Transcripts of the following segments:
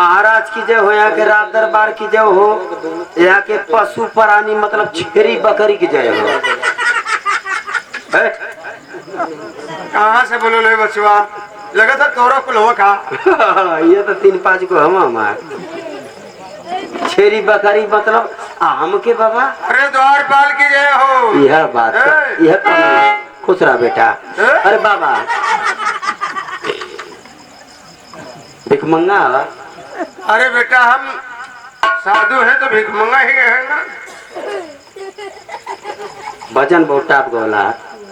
महाराज की जय हो, यहाँ के राज दरबार की जय हो, यहाँ के पशु प्राणी मतलब छेरी बकरी की जय हो। कहाँ से बोलो ले बचवा, लगा था तोरा कुल हो का। ये तो 3-5 को हम हमार छेरी बकरी मतलब हमके बाबा। अरे द्वारपाल की जय हो। यह बात यह खुश रहा बेटा। अरे बाबा भिखमंगा। अरे बेटा हम साधु हैं तो भिखमंगा ही है ना। भजन बहुत टाप गोला।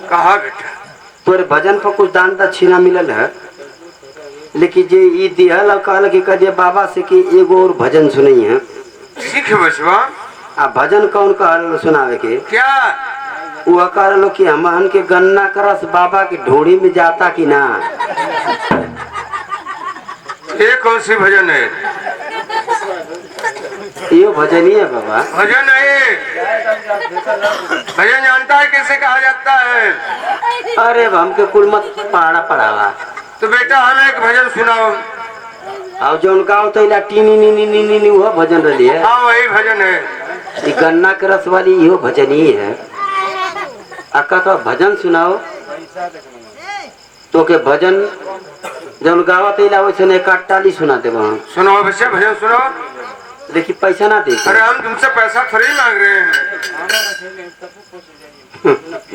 कहा बेटा तोरे भजन पर कुछ दान दक्षिणा मिलल है, लेकिन जे ई दिहल और कहल कि कहिए बाबा से कि एगो और भजन सुनई है। सीख बचवा। आ भजन कौन कहल सुनावे के? क्या वो कहल कि हमन के गन्ना करस बाबा की ढोड़ी में जाता कि ना। ये कौन सी भजन है? ये भजन ही है बाबा। भजन है। भजन जानता है कैसे कहा जाता है? अरे हमके कुल मत पहाड़ा पढ़ावा। तो बेटा हमें एक भजन सुनाओ। और जो उनका होता है टीनी नी नी नी नी नी वो भजन रही है। हाँ वही भजन है। ये गन्ना के रस वाली यो भजन ही है। अक्का तो भजन सुनाओ तो के भजन जब गावत इला वैसे ने काटाली सुना दे वहाँ। सुनाओ बच्चा भजन सुनाओ। देखिए पैसा ना दे। अरे हम तुमसे पैसा थोड़ी मांग रहे हैं।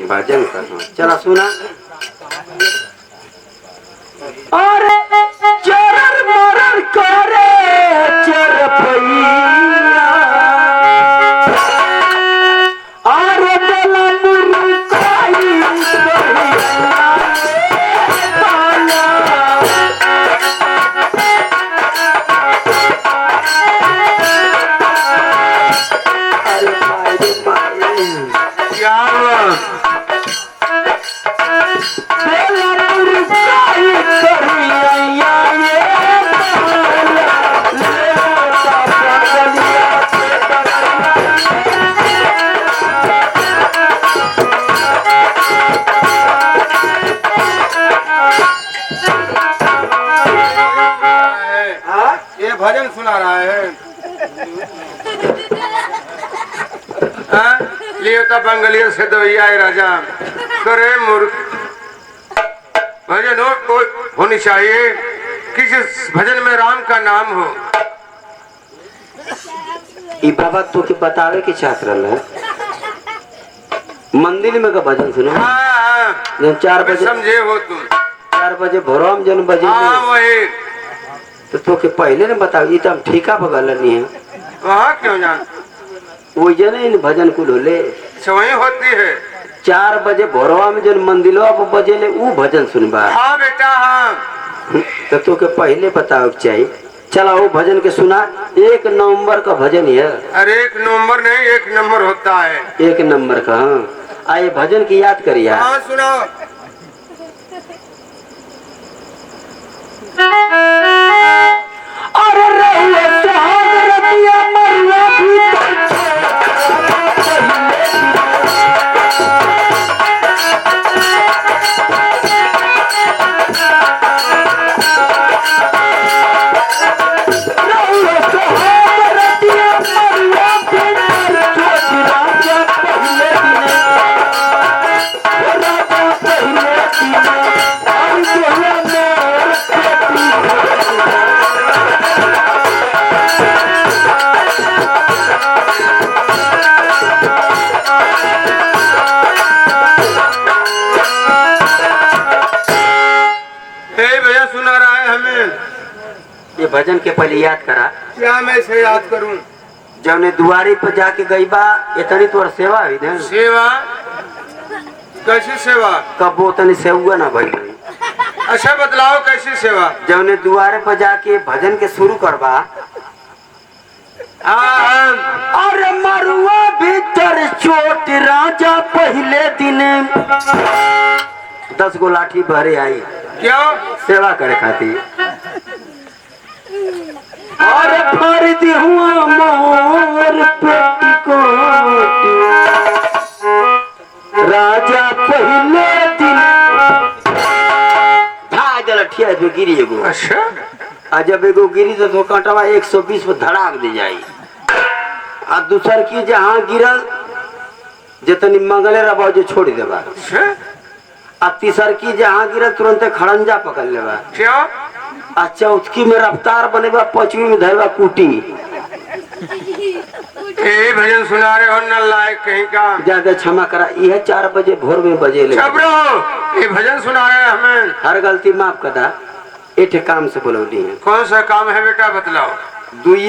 भजन करना चला सुना। अरे चरर मरर करे चरपैया, अरे दला मुर्काई भजन सुना रहा है। लियो तो बंगलियों से दवैया राजा करे मूर्ख। भजन हो होनी चाहिए कि जिस भजन में राम का नाम हो। ई बाबा तो के बतावे के चाहत रहल मंदिर में का भजन सुनो। हाँ 4 बजे समझे हो तुम। 4 बजे भोरम जन बजे। हाँ वही तो के पहले ने बताओ। ये तो हम ठीका बगल नहीं है वहाँ क्यों जान वो जने भजन कुल होले वही होती है। 4 बजे भोरवा में जन मंदिरवा पर बजेले वो भजन सुनबा। हाँ बेटा हाँ। तो के पहले बताओ चाहिए। चला वो भजन के सुना। 1 नवंबर का भजन है। अरे 1 नंबर नहीं 1 नंबर होता है। 1 नंबर का। हाँ आए भजन की याद करिए। हाँ सुनाओ। अरे ये भजन के पहले याद करा। क्या मैं इसे याद करूं? जब ने दुआरी पर जाके गई बा इतनी तोर सेवा हुई ना। सेवा कैसी सेवा? कब वो तनी सेवा ना भाई। अच्छा बतलाओ कैसी सेवा? जब ने दुआरे पर जाके भजन के शुरू करबा। अरे मरुआ भीतर चोट राजा पहले दिन 10 गो लाठी भरे आई। क्यों? सेवा करे खातिर। अरे फर्द हुआ मोर पेटीकोट राजा पहले दिन भाग लठिया पे गिरी एगो। अच्छा आ जब एगो गिरी तो कांटवा 120 पर धड़ाक दे जाई। आ दूसर की जहाँ गिरल जितनी मंगले रबा जो छोड़ देबा। आ तीसर की जहाँ गिरल तुरंत खड़ंजा पकड़ लेबा। क्यों? आ चौथकी में रफ्तार बनेबा, पांचवी में धरबा कुटी। ए भजन सुना रहे हो न लायक कहीं का। ज्यादा क्षमा करा, यह 4 बजे भोर में बजे ले। ये भजन सुना रहे हैं हमें। हर गलती माफ कदा। एठे काम से बोलौली है। कौन सा काम है बेटा बतलाओ। दुइये